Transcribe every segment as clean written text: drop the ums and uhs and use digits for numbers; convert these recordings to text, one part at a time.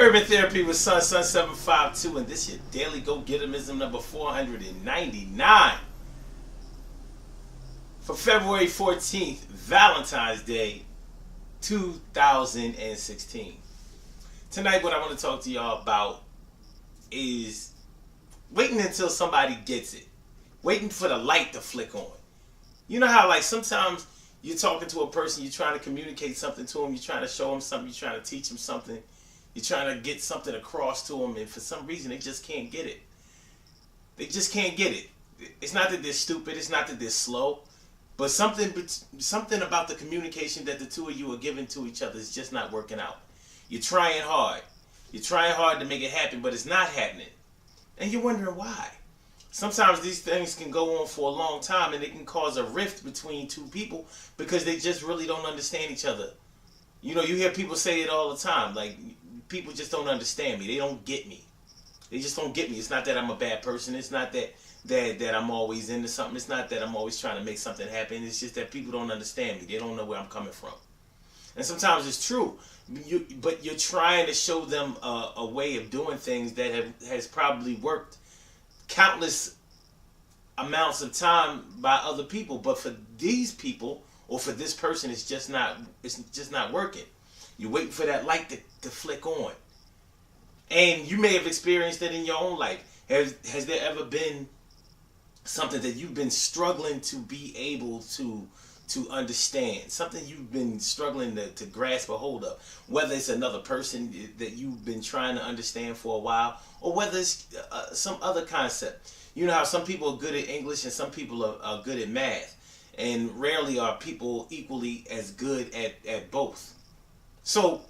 Urban Therapy with Sun752, and this your daily go-getterism number 499 for February 14th, Valentine's Day, 2016. Tonight, what I want to talk to y'all about is waiting until somebody gets it. Waiting for the light to flick on. You know how, like, sometimes you're talking to a person, you're trying to communicate something to them, you're trying to show them something, you're trying to teach them something, you're trying to get something across to them, and for some reason they just can't get it. They just can't get it. It's not that they're stupid, it's not that they're slow, but something about the communication that the two of you are giving to each other is just not working out. You're trying hard. You're trying hard to make it happen, but it's not happening. And you're wondering why. Sometimes these things can go on for a long time and it can cause a rift between two people because they just really don't understand each other. You know, you hear people say it all the time, like, people just don't understand me. They don't get me. They just don't get me. It's not that I'm a bad person. It's not that I'm always into something. It's not that I'm always trying to make something happen. It's just that people don't understand me. They don't know where I'm coming from. And sometimes it's true, but you're trying to show them a way of doing things that has probably worked countless amounts of time by other people, but for these people or for this person, it's just not working. You're waiting for that light to flick on, and you may have experienced it in your own life. Has there ever been something that you've been struggling to be able to understand, something you've been struggling to grasp a hold of, whether it's another person that you've been trying to understand for a while, or whether it's some other concept? You know how some people are good at English and some people are good at math, and rarely are people equally as good at both. So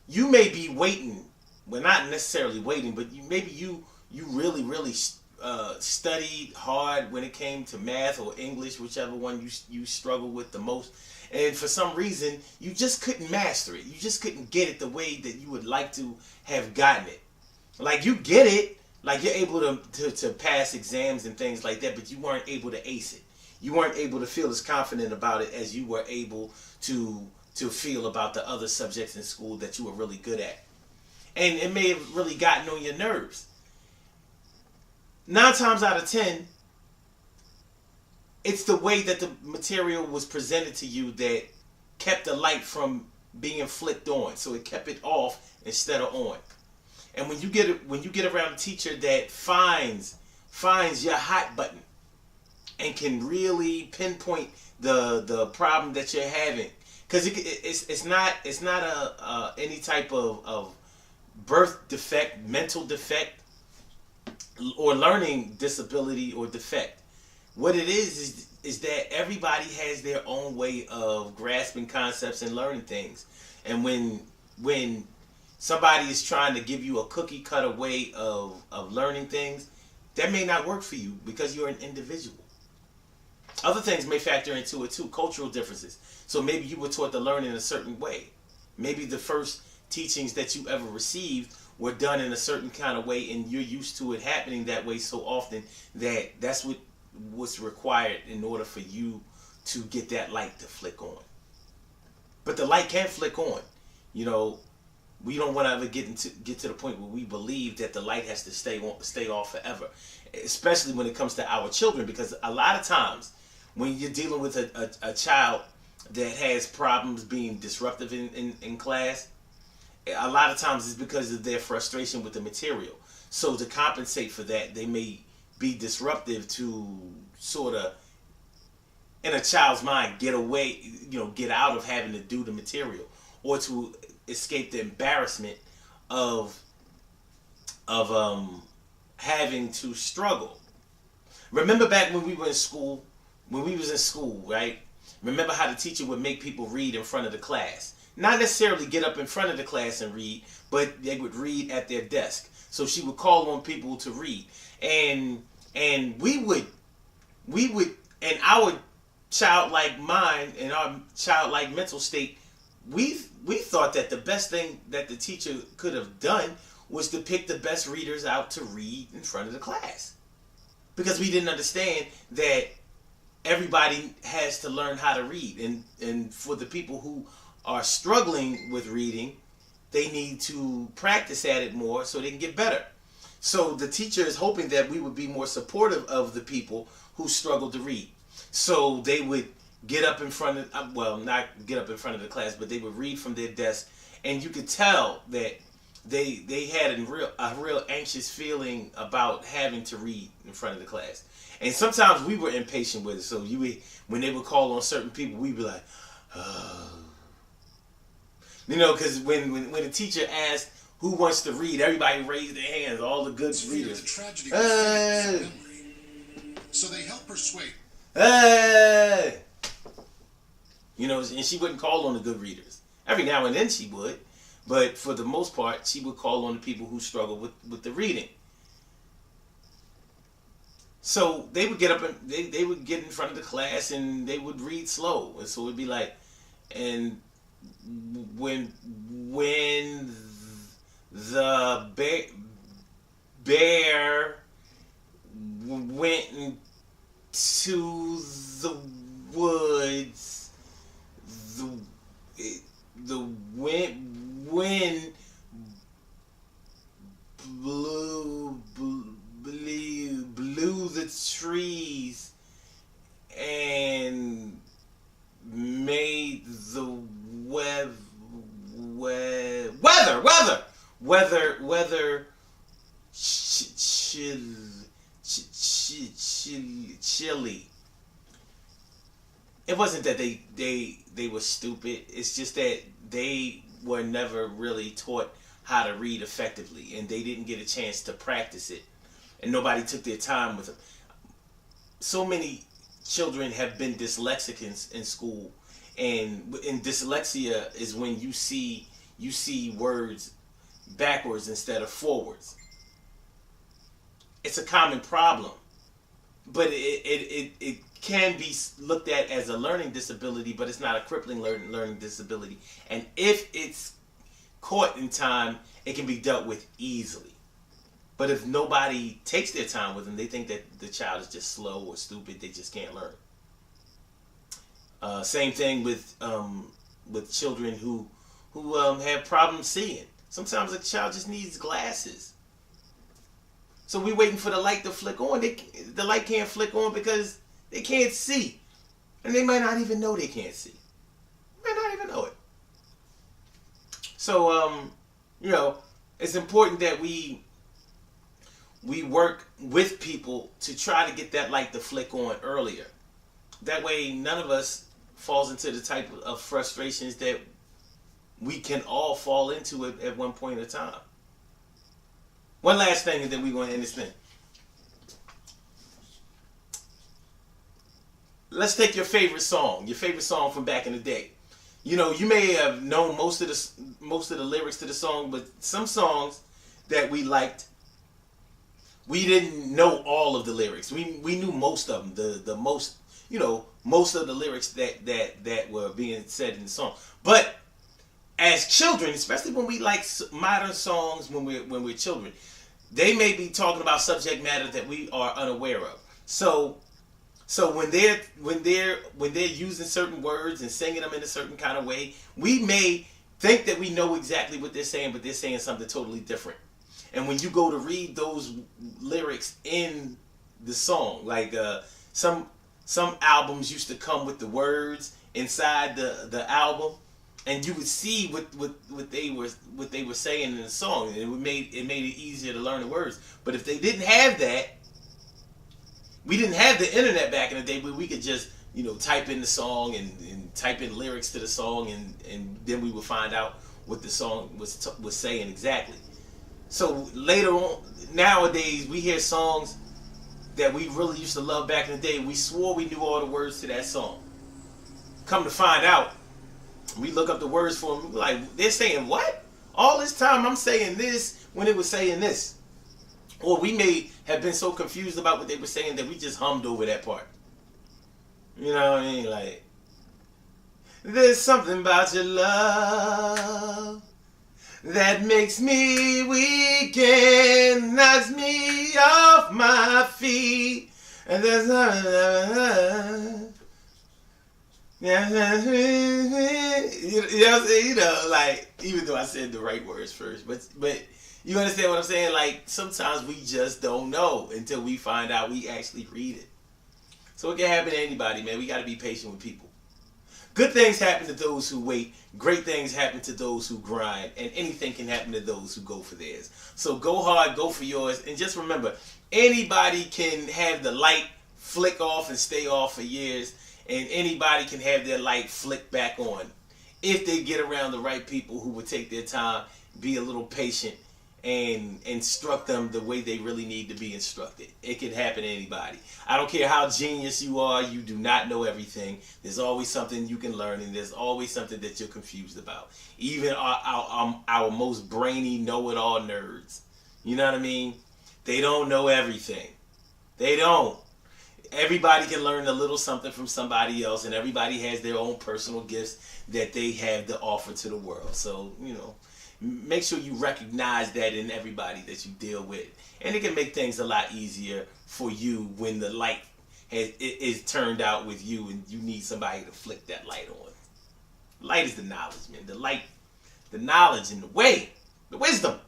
you may be waiting, well, not necessarily waiting, but maybe you really studied hard when it came to math or English, whichever one you struggle with the most, and for some reason you just couldn't master it. You just couldn't get it the way that you would like to have gotten it. Like, you get it, like you're able to pass exams and things like that, but you weren't able to ace it. You weren't able to feel as confident about it as you were able to feel about the other subjects in school that you were really good at. And it may have really gotten on your nerves. 9 times out of 10, it's the way that the material was presented to you that kept the light from being flicked on. So it kept it off instead of on. And when you get around a teacher that finds your hot button and can really pinpoint the problem that you're having, because it's not any type of birth defect, mental defect, or learning disability or defect. What it is that everybody has their own way of grasping concepts and learning things. And when somebody is trying to give you a cookie cutter way of learning things, that may not work for you because you're an individual. Other things may factor into it too, cultural differences. So maybe you were taught to learn in a certain way. Maybe the first teachings that you ever received were done in a certain kind of way, and you're used to it happening that way so often that that's what's required in order for you to get that light to flick on. But the light can flick on. You know, we don't want to ever get to the point where we believe that the light has to stay off forever, especially when it comes to our children, because a lot of times when you're dealing with a child that has problems being disruptive in class, a lot of times it's because of their frustration with the material. So to compensate for that, they may be disruptive to sort of, in a child's mind, get out of having to do the material, or to escape the embarrassment of having to struggle. Remember back when we were in school, right? Remember how the teacher would make people read in front of the class. Not necessarily get up in front of the class and read, but they would read at their desk. So she would call on people to read. And we would in our childlike mind, in our childlike mental state, we thought that the best thing that the teacher could have done was to pick the best readers out to read in front of the class. Because we didn't understand that everybody has to learn how to read. And for the people who are struggling with reading, they need to practice at it more so they can get better. So the teacher is hoping that we would be more supportive of the people who struggle to read. So they would get up in front of, well, not get up in front of the class, but they would read from their desk, and you could tell that they had a real anxious feeling about having to read in front of the class. And sometimes we were impatient with it. So when they would call on certain people, we'd be like, oh. Because when the teacher asked who wants to read, everybody raised their hands, all the good readers. The tragedy so they help persuade. And she wouldn't call on the good readers. Every now and then she would, but for the most part, she would call on the people who struggle with the reading. So they would get up and they would get in front of the class and they would read slow. And so it'd be like, and when the bear went into the woods, the wind blew the trees and made the weather chilly. It wasn't that they were stupid. It's just that they were never really taught how to read effectively, and they didn't get a chance to practice it, and nobody took their time with them. So many children have been dyslexic in school, and dyslexia is when you see words backwards instead of forwards. It's a common problem, but it can be looked at as a learning disability, but it's not a crippling learning disability. And if it's caught in time, it can be dealt with easily. But if nobody takes their time with them, they think that the child is just slow or stupid. They just can't learn. Same thing with children who have problems seeing. Sometimes a child just needs glasses. So we're waiting for the light to flick on. The light can't flick on because they can't see. And they might not even know they can't see. Might not even know it. So, it's important that we work with people to try to get that light to flick on earlier. That way, none of us falls into the type of frustrations that we can all fall into at one point in time. One last thing, and then we're going to end this thing. Let's take your favorite song from back in the day. You may have known most of the lyrics to the song, but some songs that we liked, we didn't know all of the lyrics. We knew most of them, the most, most of the lyrics that were being said in the song. But as children, especially when we like modern songs, when we're children, they may be talking about subject matter that we are unaware of. So when they're using certain words and singing them in a certain kind of way, we may think that we know exactly what they're saying, but they're saying something totally different. And when you go to read those lyrics in the song, like some albums used to come with the words inside the album, and you would see what they were saying in the song, and it made it easier to learn the words. But if they didn't have that, we didn't have the internet back in the day where we could just type in the song and type in lyrics to the song, and then we would find out what the song was saying exactly. So later on, nowadays, we hear songs that we really used to love back in the day. We swore we knew all the words to that song. Come to find out, we look up the words for them. We're like, they're saying what? All this time I'm saying this when it was saying this. Or we may have been so confused about what they were saying that we just hummed over that part. You know what I mean? Like, there's something about your love that makes me weak and knocks me off my feet. And there's Yeah, you know what I'm saying? You know, like, even though I said the right words first, but you understand what I'm saying? Like, sometimes we just don't know until we find out we actually read it. So it can happen to anybody, man. We got to be patient with people. Good things happen to those who wait. Great things happen to those who grind. And anything can happen to those who go for theirs. So go hard, go for yours. And just remember, anybody can have the light flick off and stay off for years. And anybody can have their light flick back on. If they get around the right people who would take their time, be a little patient, and instruct them the way they really need to be instructed. It can happen to anybody. I don't care how genius you are, you do not know everything. There's always something you can learn, and there's always something that you're confused about. Even our most brainy know-it-all nerds. You know what I mean? They don't know everything. They don't. Everybody can learn a little something from somebody else, and everybody has their own personal gifts that they have to offer to the world. So, you know, make sure you recognize that in everybody that you deal with, and it can make things a lot easier for you when the light is turned out with you and you need somebody to flick that light on. Light is the knowledge, man. The light, the knowledge, and the way, the wisdom.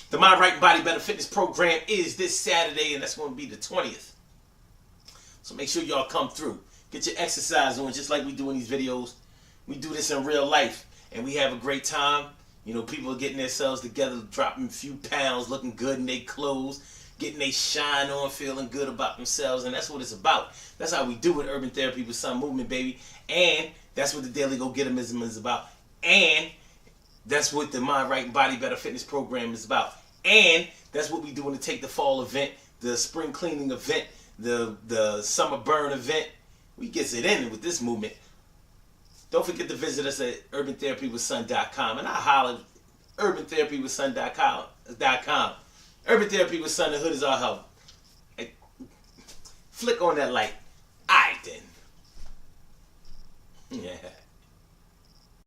The Mind Right Body Better Fitness program is this Saturday, and that's going to be the 20th. So make sure y'all come through. Get your exercise on, just like we do in these videos. We do this in real life, and we have a great time. You know, people are getting themselves together, dropping a few pounds, looking good in their clothes, getting their shine on, feeling good about themselves, and that's what it's about. That's how we do it, Urban Therapy with Sun Movement, baby. And that's what the Daily Go Getimism is about. And that's what the Mind Right and Body Better Fitness program is about. And that's what we do in the Take the Fall event, the spring cleaning event, the summer burn event. We gets it in with this movement. Don't forget to visit us at urbantherapywithsun.com, and I holler urbantherapywithsun.com. Urban Therapy with Sun, the hood is our help. Flick on that light.